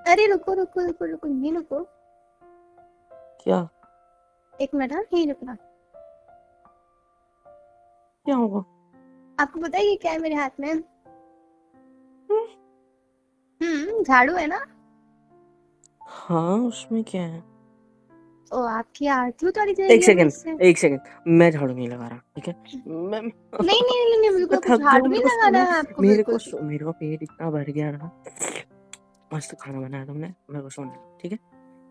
अरे रुको रुको रुको रुको, नहीं रुको, क्या 1 मिनट, हाँ यहीं रुकना। क्या होगा? आपको पता है ये क्या है मेरे हाथ में? हम्म, झाड़ू है ना? हाँ उसमें क्या है? ओ, आपकी आरती उतारी एक जाएगी अब सेकंड, मुझसे? एक सेकंड, मैं झाड़ू नहीं लगा रहा, ठीक है? मैं नहीं नहीं नहीं नहीं, मैं बिल्कुल आपको थक गया हूँ, झाड़ू नहीं लगाना है, आपको बिल्कुल भी। मेरे को पेट इतना भर गया ना। मस्त खाना बनाया तुमने, मेरे को सोने दो, ठीक है?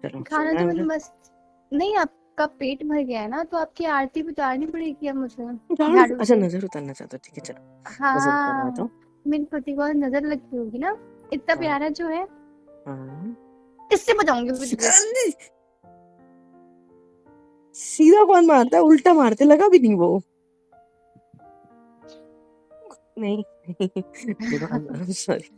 चलो खाना सोना तो है मैंने मुझे। मस्त। नहीं, आपका पेट भर गया है ना, तो आपकी आरती भी उतारनी पड़ेगी अब मुझे झाड़ू, झाड़ू अच्छा से। नजर उतारना चाहता हूँ, ठीक है चलो नजर उतारवाता हाँ, हूँ। मेरे पति को नजर लगी होगी ना, इतना हाँ प्यारा जो है। हाँ। इससे बचाऊंगी मैं तुझे। अरे, सीधा कौन मारता है, उल्टा मारते, लगा भी नहीं वो। नहीं नहीं, देखो अब सॉरी।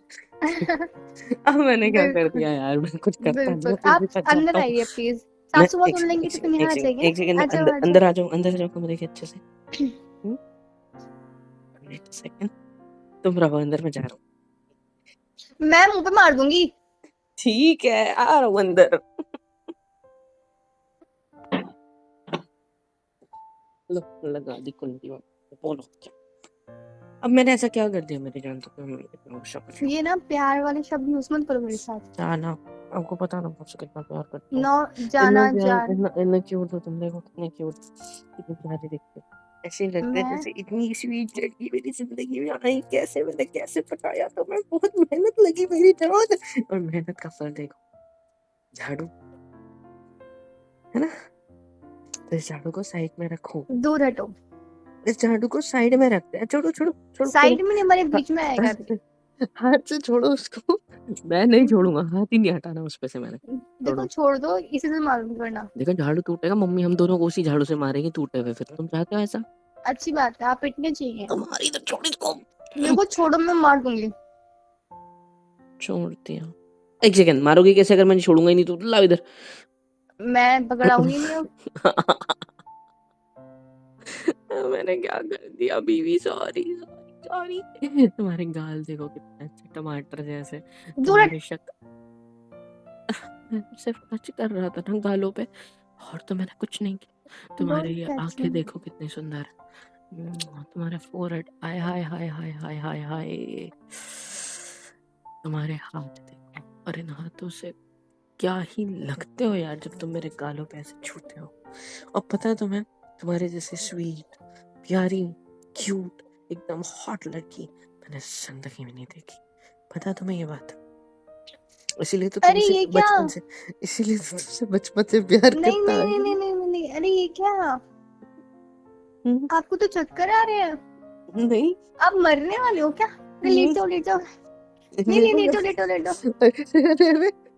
अब मैंने क्या कर बिल्कुल दिया यार, मैं कुछ करता नहीं बिल्कुल, हूँ फिर भी आप फंस अंदर जाता हूँ। आइए प्लीज। मैं सासू माँ एक सुन सेकंड, लेंगी एक तो सेकंड, फिर एक यहाँ आ सेकंड, जाएगी ना। एक सेकंड, आ मैं जाओ अंदर आ जाओ। अंदर आ जाओ कमरे के अच्छे से। वेट सेकंड, तुम रहो अंदर, मैं जा रहा हूँ। मैं मुंह पे मार दूंगी। ठीक है आ रहा हूँ अंदर। लो लगा दी कुंडी, बोलो क्या? अब मैंने ऐसा क्या कर दिया मेरी जान, तो तुम इतना गुस्सा कर रही हो? ये ना प्यार वाले शब्द यूज मत करो मेरे साथ। जाना, आपको पता ना मुझसे कितना प्यार करता हूँ। नौ, इतना जाना प्यार, जान। इतना क्यूट हो तुम, देखो कितने क्यूट, कितनी प्यारी दिखते हो। ऐसे लगता है मैं जैसे इतनी स्वीट लड़की मेरी जिंदगी में आई, कैसे मैंने कैसे पटाया, तो मैं बहुत मेहनत लगी मेरी जान, और मेहनत का फल देखो, झाड़ू, है ना? तो इस झाड़ू को साइड में रखो, दूर हटो। इस झाड़ू को साइड में रखते हैं, छोड़ो छोड़ो छोड़ो छोड़ो। साइड में नहीं, हमारे हा- बीच में आएगा अभी। हाथ हाथ से छोड़ो उसको। मैं नहीं छोड़ूंगा, हाथ ही नहीं हटाना उस पे से मैंने। देखो छोड़ो। छोड़ दो, इसी से मालूम करना। देखो झाड़ू टूटेगा, मम्मी हम दोनों को उसी झाड़ू से मारेगी टूटे हुए, फिर तुम चाहते हो ऐसा? अच्छी बात है, आप पिटने चाहिए। तुम्हारी तो छोड़ी इसको। मेरे को छोड़ो, मैं मार दूंगी। छोड़ दिया। एक सेकंड, मारोगी कैसे अगर मैं छोड़ूंगा ही नहीं तो? लाओ इधर। मैं पकड़ाऊंगी नहीं अब। मैंने क्या कर दिया बीवी, सॉरी सॉरी सॉरी। तुम्हारे गाल देखो कितने अच्छे टमाटर जैसे, दूर हट। तुम्हारी शक्ल, मैं सिर्फ टच कर रहा था ना गालों पे, और तो मैंने कुछ नहीं किया। तुम्हारे डोंट ये टच आंखें मी। देखो कितनी सुंदर है, तुम्हारा फोrehead, आय हाय हाय हाय हाय हाय हाय, तुम्हारे हाथ देखो, और इन हाथों से क्या ही लगते हो यार जब तुम मेरे गालों पे ऐसे छूते हो। और पता है तुम्हें, तुम्हारे जैसे स्वीट, प्यारी, क्यूट, एकदम हॉट लड़की मैंने जिंदगी में नहीं देखी। पता है तुम्हें ये बात? इसीलिए तो अरे तुमसे ये क्या? बचपन से, इसीलिए तो तुमसे बचपन से प्यार नहीं करता नहीं है। नहीं नहीं नहीं नहीं नहीं, अरे ये क्या? हम्म, आपको तो चक्कर आ रहे हैं। नहीं आप मरने वाले हो क्या? अरे लेट नहीं, जाओ लेट जाओ। नहीं मेरे नहीं, को लेटो लेटो लेटो।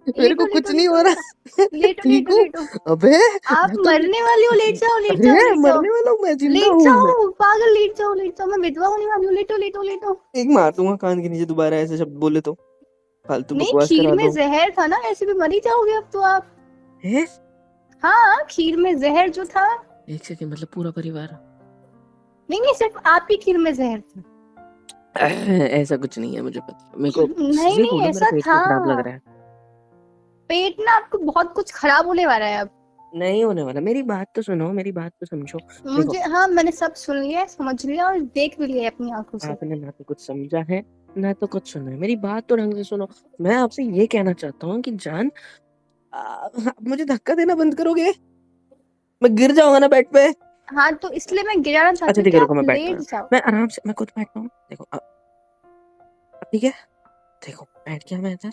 अरे, मेरे को लेटो कुछ लेटो नहीं लेटो हो लेटो। रहा। मैं लेटो ठीक लेटो हूँ। लेटो। अबे आप मैं तो, मरने वाली हो, लेट जाओ लेट जाओ अरे लेट जाओ। मरने वाला हूँ मैं, जिंदा लेट हूँ मैं। जाओ पागल, लेट जाओ लेट जाओ, मैं विधवा होने वाली हूँ, लेटो लेटो लेटो। एक मार दूंगा कान के नीचे दोबारा ऐसे शब्द बोले तो, फालतू नहीं, बकवास खीर करा में दो। जहर था ना, ऐसे भी मर ही जाओगे अब तो आप। है? हाँ, खीर में जहर जो था। एक सेकंड, मतलब पूरा परिवार? नहीं नहीं, सिर्फ आपकी खीर में जहर था। ऐसा कुछ नहीं है, मुझे पता है। मेरे को नहीं सीधे नहीं, बोलो, मेरा ऐसा पेट था। क्यों खराब लग रहा है? पेट ना, आपको बहुत कुछ खराब होने वाला है अब। नहीं होने वाला, मेरी बात तो सुनो, मेरी बात तो समझो। देखो मुझे, हाँ मैंने सब सुन लिया है, समझ लिया और देख भी लिया है अपनी आंखों से। आपने ना तो कुछ समझा है, ना तो कुछ सुना है, मेरी बात तो ढंग से सुनो। मैं आपसे ये कहना चाहता हूँ कि जान, आप मुझे धक्का देना बंद करोगे? मैं गिर जाऊंगा ना बेड पे। हाँ, तो इसलिए मैं गिराना चाहती अच्छा हूँ ठीक कि है, रुको आप मैं बैठता लेट हूँ, जाओ। मैं आराम से, मैं खुद बैठता हूँ, देखो अब ठीक है, देखो बैठ गया मैं इधर।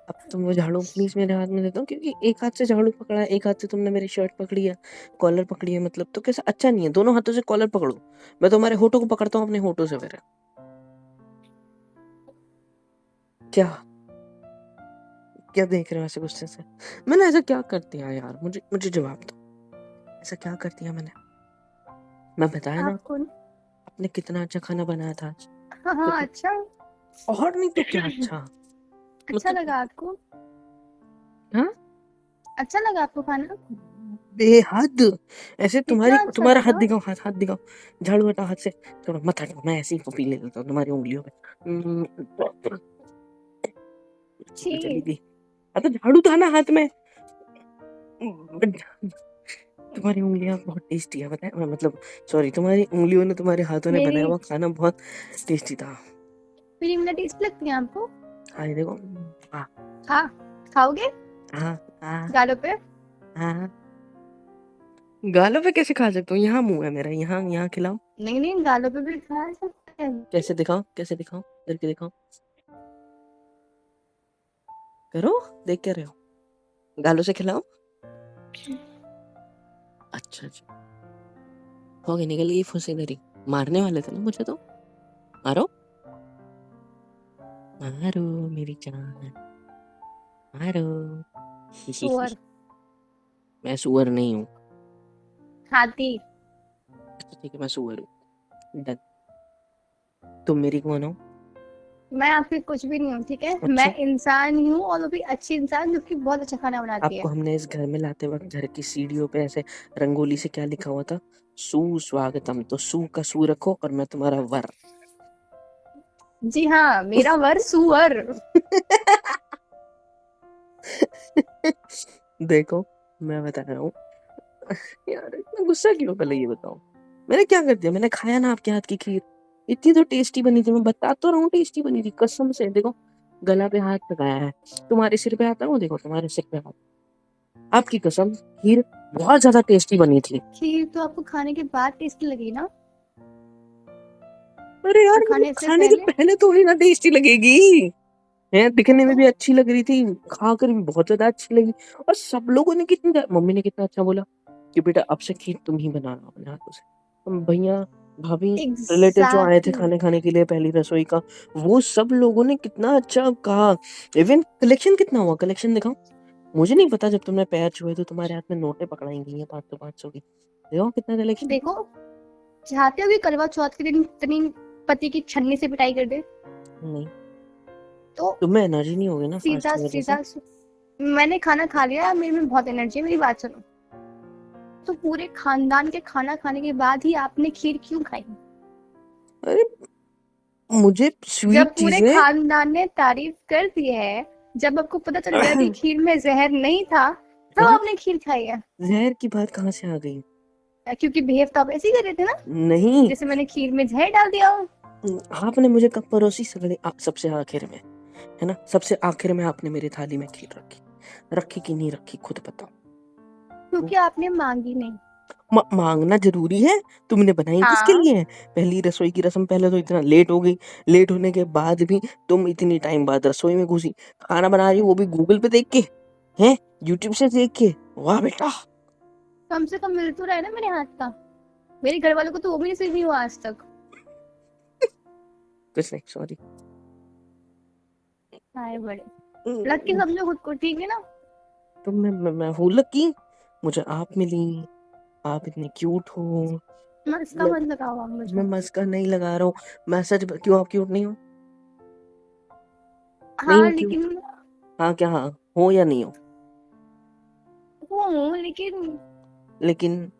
अब तुम वो झाड़ू प्लीज मेरे हाथ में देता हूँ, क्योंकि एक हाथ से झाड़ू पकड़ा है, एक हाथ से तुमने मेरी शर्ट पकड़ी है, कॉलर पकड़ी है, मतलब तो कैसा अच्छा नहीं है, दोनों हाथों से कॉलर पकड़ो। मैं तुम्हारे होठों को पकड़ता हूँ अपने होठों से फिर। क्या, क्या देख रहे हो ऐसे गुस्से से? मैंने ऐसा क्या कर दिया यार, मुझे मुझे जवाब दो, ऐसा क्या कर दिया मैंने? मैं बताया ना आपको। आपने कितना अच्छा खाना बनाया था आज, हाँ हाँ, कितना, अच्छा। और नहीं तो क्या अच्छा, अच्छा मतलब लगा आपको? हाँ, अच्छा लगा आपको खाना? बेहद। ऐसे तुम्हारी, कितना अच्छा तुम्हारा हाथ लगा? दिखाओ, हाथ हाथ दिखाओ, झाड़ू हटाओ हाथ से, थोड़ा मत हटाओ, मैं ऐसे ही पी ले लेता हूँ तुम्हारी उंगलियों पे। स्कूल छी। चली गई। हाँ तो झाड़ू था ना हाथ में। तुम्हारी उंगलियां बहुत टेस्टी है, पता है? मतलब सॉरी, तुम्हारी उंगलियों ने, तुम्हारे हाथों ने मेरी बनाया हुआ खाना बहुत टेस्टी था। मेरी उंगलियां टेस्ट लगती हैं आपको? हाँ ये देखो। हाँ हाँ, खाओगे हाँ हाँ गालों पे? हाँ। गालों पे कैसे खा सकता हूँ? यहाँ मुंह है मेरा, यहाँ यहाँ खिलाओ। नहीं नहीं, गालों पे भी खा सकते हैं। कैसे दिखाओ, कैसे दिखाओ, करके दिखाओ। करो, देख क्या रहे हो? गालों से खिलाओ। अच्छा अच्छा, हो गई, निकल गई फुंसीनरी। मारने वाले थे ना मुझे तो। मारो मारो मेरी जान, मारो। सुअर। मैं सुअर नहीं हूँ। हाथी। अच्छा ठीक है, मैं सुअर हूँ। डन। तुम मेरी कौन हो? मैं आपकी कुछ भी नहीं हूँ, ठीक है? अच्छा, मैं इंसान ही हूँ, और वो भी अच्छी इंसान जो कि बहुत अच्छा खाना बनाती आपको है। हमने इस घर में लाते वक्त घर की सीढ़ियों पे ऐसे रंगोली से क्या लिखा हुआ था? सुस्वागतम। तो सु का सु रखो और मैं तुम्हारा वर। जी हाँ, मेरा वर सुअर। देखो, मैं बता रहा हूँ। यार इतना गुस्सा क्यों? पहले ये बताओ, मैंने क्या कर दिया? मैंने खाया ना आपके हाथ की खीर, इतनी तो टेस्टी बनी थी। मैं बता तो रहा हूँ टेस्टी बनी थी, कसम से। देखो, गला पे हाथ लगाया है, तुम्हारे सिर पे आता है वो, देखो तुम्हारे सिर पे हाथ। आपकी कसम, खीर बहुत ज्यादा टेस्टी बनी थी। खीर तो आपको खाने के बाद टेस्टी लगी ना, अरे यार और मतलब खाने से खाने के पहले? पहले थोड़ी ना टेस्टी लगेगी। है, दिखने में तो भी अच्छी लग रही थी, खाकर भी बहुत ज्यादा अच्छी लगी। और सब लोगों ने कितनी, मम्मी ने कितना अच्छा बोला कि बेटा अब से खीर तुम ही बनाना अपने हाथों से। हम भैया, भाभी, रिलेटिव जो आए थे एग्जैक्टली। खाने के लिए पहली रसोई का, वो सब लोगों ने कितना अच्छा कहा। इवन कलेक्शन कितना हुआ, कलेक्शन दिखाओ। मुझे नहीं पता, जब तुमने पैर छुए तो तुम्हारे हाथ में नोटें पकड़ाई गई हैं 500 की। देखो कितना कलेक्शन। देखो, चाहते हो कि करवा चौथ के दिन इतनी पति की छन्नी से पिटाई कर दे? नहीं, तो तुम्हें एनर्जी नहीं होगी ना फास्ट सीधा की वजह से। सीधा मैंने खाना खा लिया, मेरे में बहुत एनर्जी है, मेरी बात सुनो। तो पूरे खानदान के खाना खाने के बाद ही आपने खीर क्यों खाई? अरे मुझे स्वीट जब पूरे चीजें खानदान ने तारीफ कर दी है, जब आपको पता चल गया कि खीर में जहर नहीं था, तब जहर, आपने खीर खाई है? जहर की बात कहाँ से आ गई? क्योंकि बिहेव तो आप ऐसे ही कर रहे थे ना, नहीं, जैसे मैंने खीर में जहर डाल दिया हो। आपने मुझे कब परोसी? सबसे आखिर में, है ना? सबसे आखिर में आपने मेरी थाली में खीर रखी, रखी कि नहीं रखी खुद बताओ। क्योंकि आपने मांगी नहीं। मांगना जरूरी है? तुमने बनाई किसके हाँ। लिए है? पहली रसोई की रस्म, पहले तो इतना लेट हो गई, लेट होने के बाद भी तुम इतनी टाइम बाद रसोई में घुसी, खाना बना रही हो, वो भी गूगल पे देख के, हैं, यूट्यूब से देख के। वाह बेटा। कम से कम मिल तो रहा है ना मेरे हाथ का। मेरे घर वालों को तो वो भी नसीब नहीं हुआ आज तक। कुछ नहीं, सॉरी। हाय बड़े, लग के समझो खुद को, ठीक है ना? तो मैं हूँ लकी, मुझे आप मिली, आप इतने क्यूट हो। ना इसका मैं मन लगाओ आप मैं मुझे। मस्का नहीं लगा रहा हूँ, मैं सच क्यों? आप क्यूट नहीं हो? नहीं हाँ हो क्यूट? लेकिन, हाँ क्या हाँ, हो या नहीं हो? वो हूँ लेकिन लेकिन,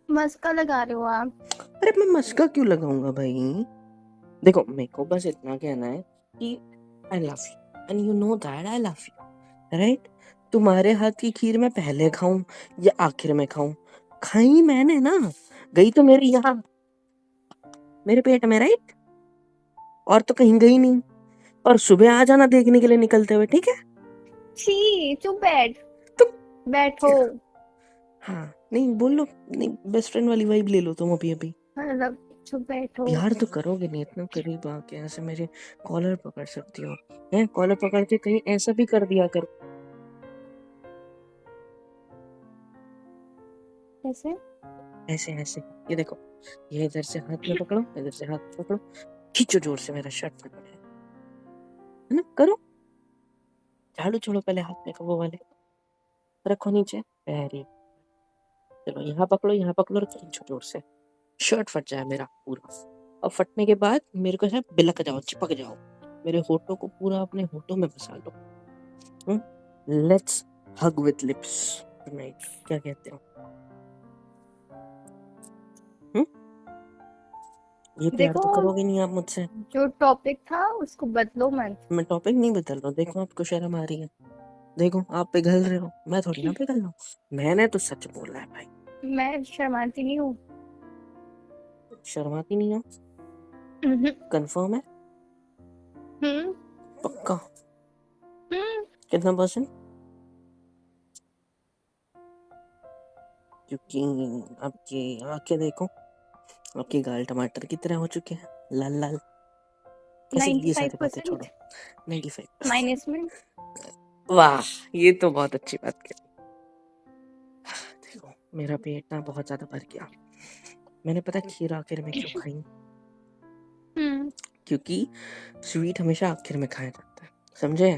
मस्का लगा रहे हो आप। अरे मैं मस्का क्यों लगाऊंगा भाई? देखो, मेरे को बस इतना कहना है कि I love you and you know that I love you, right? तुम्हारे हाथ की खीर मैं पहले खाऊं या आखिर में खाऊं? खाई मैंने ना, गई तो मेरी यहाँ, मेरे पेट में, राइट? और तो कहीं गई नहीं। और सुबह आ जाना देखने के लिए निकलते हुए, ठीक है? छी, चुप बैठ। तो बैठो। हाँ, नहीं बोलो, नहीं, बेस्ट फ्रेंड वाली वाइब ले लो तुम अभी अभी। मतलब, चुप बैठो। प्यार तो करोगे नहीं, इतना करीब आके ऐसे मेरे कॉलर पकड़ सकती हो? हैं, कॉलर पकड़ के कहीं ऐसा भी कर दिया करो। कैसे? ऐसे ऐसे, ये देखो, ये इधर से हाथ में पकड़ो, इधर से हाथ में पकड़ो, खींचो जोर से, मेरा शर्ट फट रहा है ना? करो, झाड़ू छोड़ो पहले, हाथ में वो वाले रखो नीचे, वेरी। चलो यहाँ पकड़ो और खींचो जोर से, शर्ट फट जाए मेरा पूरा। और फटने के बाद मेरे को है बिलक जाओ, चिपक जाओ, मेरे होठों को पूरा अपने होठों में फंसा लो। Let's hug with lips tonight, क्या कहते हो? ये प्यार देखो, तो करोगे नहीं आप मुझसे। जो टॉपिक था उसको बदलो मत। मैं टॉपिक नहीं बदल रहा हूँ, देखो आपको शर्म आ रही है, देखो आप पिघल रहे हो, मैं थोड़ी ना पिघल रहा हूँ, मैंने तो सच बोला है भाई। मैं शर्माती नहीं हूँ। शर्माती नहीं हो? हम्म, कंफर्म है? हम्म, पक्का? हम्म। कितना परसेंट? क्योंकि आपकी आंखें देखो, आपके गाल टमाटर की तरह हो चुके हैं, लाल लाल। ऐसे ये सारी बातें छोड़ो। 95% 95। माइनस में। वाह, ये तो बहुत अच्छी बात कही। देखो मेरा पेट ना बहुत ज्यादा भर गया, मैंने पता खीर आखिर में क्यों खाई? हम्म। क्योंकि स्वीट हमेशा आखिर में खाया जाता है, समझे?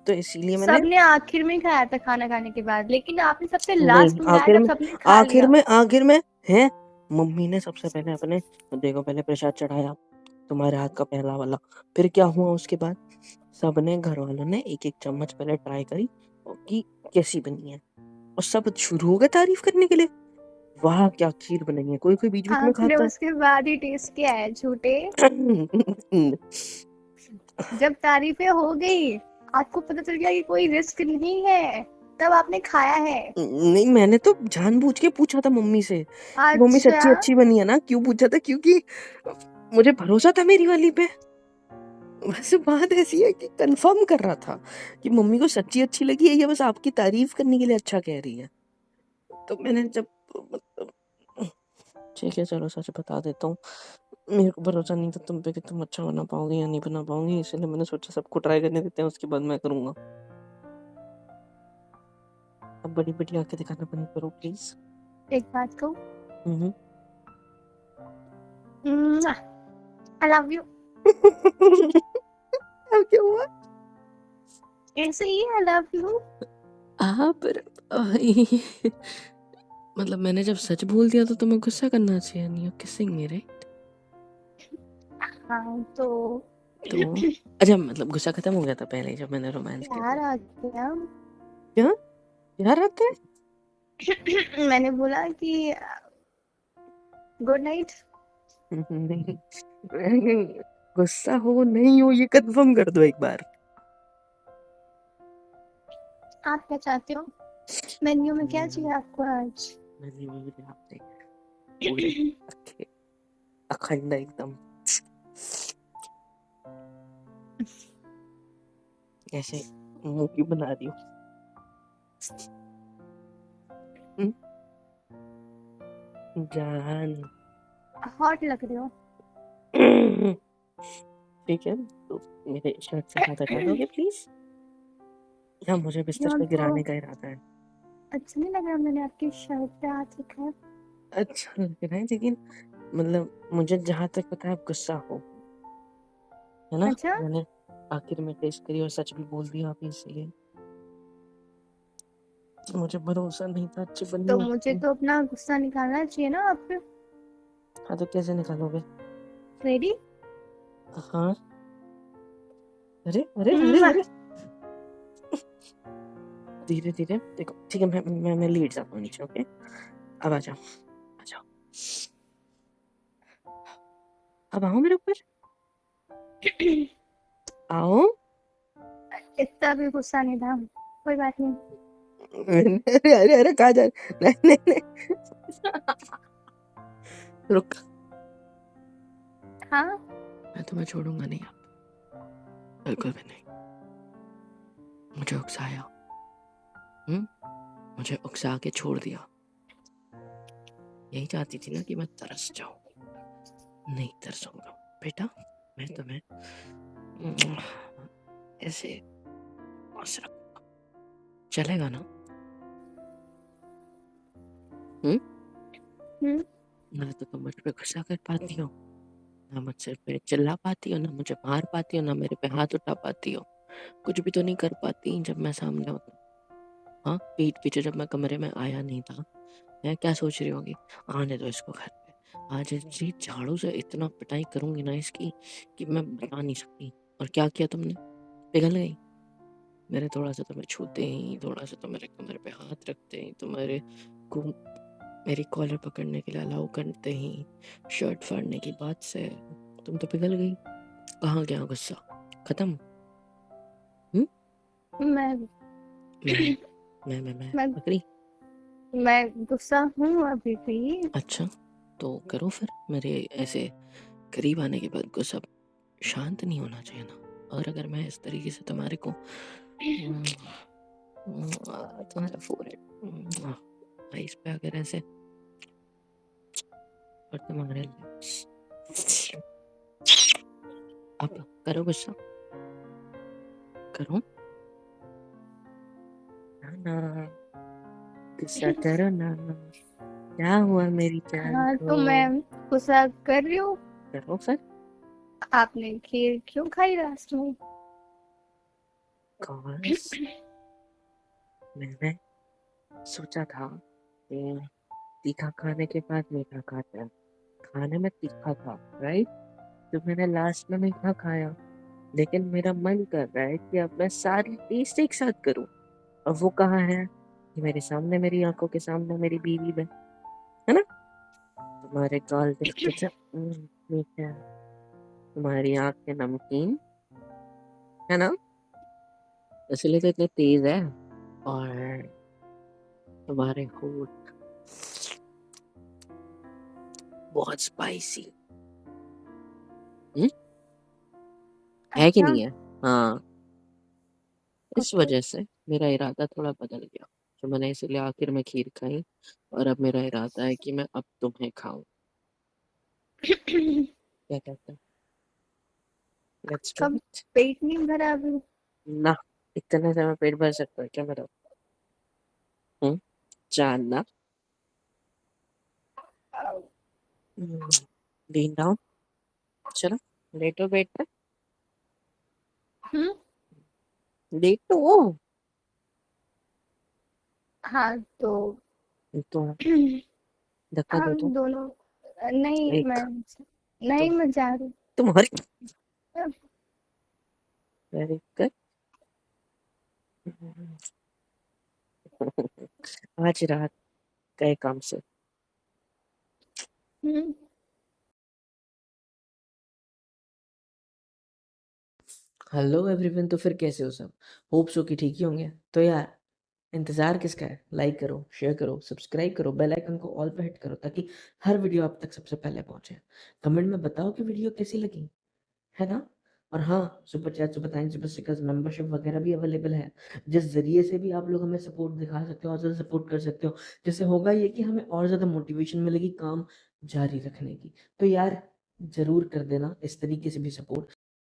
तो इसीलिए मैंने, सबने आखिर में खाया था खाना खाने के बाद, लेकिन आपने सबसे लास्ट नहीं में खाया आखिर जब में, सबने खा आखिर लिया। में, आखिर में है। मम्मी ने सबसे पहले अपने, देखो पहले प्रसाद चढ़ाया तुम्हारे हाथ का पहला वाला, फिर क्या हुआ उसके बाद? सबने, घर वालों ने एक एक चम्मच पहले ट्राई करी कि कैसी बनी है, और सब शुरू हो गए तारीफ करने के लिए, वाह क्या खीर बनी है। कोई कोई बीच बीच में आपने खाता उसके बाद ही टेस्ट किया है झूठे। है। जब तारीफें हो गई, आपको पता चल गया कि कोई रिस्क नहीं है, तब आपने खाया है। नहीं मैंने तो जानबूझ के पूछा था मम्मी से कि मम्मी अच्छा। सच्ची अच्छी बनी है ना। क्यों पूछा था? क्योंकि मुझे भरोसा था मेरी वाली पे। बस बात ऐसी है कि कंफर्म कर रहा था कि मम्मी को सच्ची अच्छी लगी है या बस आपकी तारीफ करने के लिए अच्छा कह रही है। तो मैंने जब, मतलब, ठीक है चलो सच बता देता हूँ, मेरे को भरोसा नहीं था तुम पे कि तुम अच्छा बना पाओगे या नहीं बना पाओगे, इसलिए मैंने सोचा सबको ट्राई करने देते हैं, उसके बाद मैं करूंगा। अब बड़ी बड़ी आंखें दिखाना बंद करो प्लीज। एक बात कहूँ, आई लव यू। अब क्या हुआ? ऐसे ही आई लव यू। पर मतलब मैंने जब सच बोल दिया तो तुम्हें गुस्सा करना चाहिए, नहीं? किसिंग मी राइट? हाँ तो तो अच्छा, मतलब गुस्सा खत्म हो गया था पहले जब मैंने रोमांस किया प्यार था? आ गया। क्या यार आता है? मैंने बोला कि गुड नाइट। नहीं, गुस्सा हो नहीं हो ये कंफर्म कर दो एक बार। आप क्या चाहते हो? मेन्यू में क्या चाहिए आपको आज? नहीं मुझे आप पूरी अखंड एकदम ऐसे मुंह की बना रही हो। जान हॉट लग रहे हो। ठीक है, तो मेरे शर्ट से हाथ हटा दोगे प्लीज? या मुझे बिस्तर क्यों, पे तो गिराने का इरादा है? अच्छा नहीं लग रहा मैंने आपकी शर्ट पे हाथ रखा है? अच्छा लग रहा है, लेकिन मतलब मुझे जहां तक पता है आप गुस्सा हो, है ना? अच्छा, मैंने आखिर में टेस्ट करी और सच भी बोल दिया आप, इसलिए मुझे भरोसा नहीं था अच्छी बननी तो मुझे होती। तो अपना गुस्सा निकालना चाहिए ना आप पे। हाँ तो कैसे निकालोगे? रेडी? हाँ, अरे अरे अरे अरे, धीरे धीरे देखो, ठीक है मैं लेट जाता हूँ नीचे, ओके? अब आ जाओ, आ जाओ, अब आओ मेरे ऊपर, आओ। इतना भी गुस्सा नहीं था, कोई बात नहीं। अरे अरे अरे कहाँ जा रहे? नहीं नहीं नहीं रुक, हाँ। मैं तुम्हें छोड़ूंगा नहीं अब, बिल्कुल भी नहीं। मुझे उकसाया, मुझे उकसा के छोड़ दिया। यही चाहती थी ना कि मैं तरस जाऊं? नहीं तरसूंगा बेटा, मैं तुम्हें ऐसे बस रखूंगा, चलेगा ना? हम्म। ना तो तुम मुझ पे गुस्सा कर पाती हो, ना मुझसे पे चिल्ला पाती हो, ना मुझे मार पाती हो, ना मेरे पे हाथ उठा पाती हो, कुछ भी तो नहीं कर पाती जब मैं सामने होता। हाँ, पीठ पीछे जब मैं कमरे में आया नहीं था, मैं क्या सोच रही होगी? आने दो इसको घर पे, आज इसी झाड़ू से इतना पिटाई करूंगी ना इसकी कि मैं बता नहीं सकती। और क्या किया तुमने? पिघल गई मेरे, थोड़ा सा तुम्हें छूते ही, थोड़ा सा तो मेरे कमरे पे हाथ रखते ही तुम्हारे को मेरी कॉलर पकड़ने के लिए अलाउ करते ही शर्ट फाड़ने की बात से तुम तो पिघल गई। कहाँ गया गुस्सा? खत्म? मैं मैं मैं मैं बकरी। मैं गुस्सा हूँ अभी भी। अच्छा, तो करो फिर। मेरे ऐसे करीब आने के बाद गुस्सा शांत नहीं होना चाहिए ना। और अगर मैं इस तरीके से तुम्हारे को तुम्हारा फोrehead आइस पे अगर ऐसे और तुम्हारे lips, अब करो गुस्सा, करो ना, गुस्सा करो ना। क्या हुआ मेरी जान हाँ, को? तो मैं गुस्सा कर रही हूँ। करो फिर। आपने खीर क्यों खाई लास्ट में? कॉस मैंने सोचा था कि तीखा खाने के बाद मीठा खाता है। खाने में तीखा था, राइट? तो मैंने लास्ट में मीठा खाया। लेकिन मेरा मन कर रहा है कि अब मैं सारी टेस्ट एक साथ करूं। और वो कहाँ है? ये मेरे सामने, मेरी आंखों के सामने, मेरी बीवी में, है ना? तुम्हारे गाल देखते थे मीठे हैं, तुम्हारी आंखें नमकीन, है ना? इसलिए तो इतने तेज है। और तुम्हारे होठ बहुत स्पाइसी। है कि अच्छा। नहीं है? हाँ। इस ओके। वजह से मेरा इरादा थोड़ा बदल गया। तो मैंने इसीलिए आखिर में खीर खाई। और अब मेरा इरादा है कि मैं अब तुम्हें खाऊं। क्या कहते हैं? लेट्स डू कब? इट। पेट नहीं भरा अभी? ना, इतने से मैं पेट भर सकता है क्या मेरा? हम्म, जानना। Lean down. चलो, लेटो बेड पे। हम्म। लेटो। हाँ, तो तो धक्का दे हम दो। दोनों। नहीं, एक। नहीं, तुम मैं जा रही तुम्हारी हूँ। Very good. आज रात गए काम से। हम्म। Hello everyone. तो फिर कैसे हो सब? होप सो कि ठीक ही होंगे। तो यार इंतज़ार किसका है? लाइक करो, शेयर करो, सब्सक्राइब करो, बेल आइकन को ऑल पे हिट करो ताकि हर वीडियो आप तक सबसे पहले पहुंचे। कमेंट में बताओ कि वीडियो कैसी लगी, है ना? और हाँ, super chat, super thanks, super stickers, membership वगैरह भी अवेलेबल है, जिस ज़रिए से भी आप लोग हमें सपोर्ट दिखा सकते हो और ज़्यादा सपोर्ट कर सकते हो। जिससे होगा ये कि हमें और ज़्यादा मोटिवेशन मिलेगी काम जारी रखने की। तो यार ज़रूर कर देना इस तरीके से भी सपोर्ट।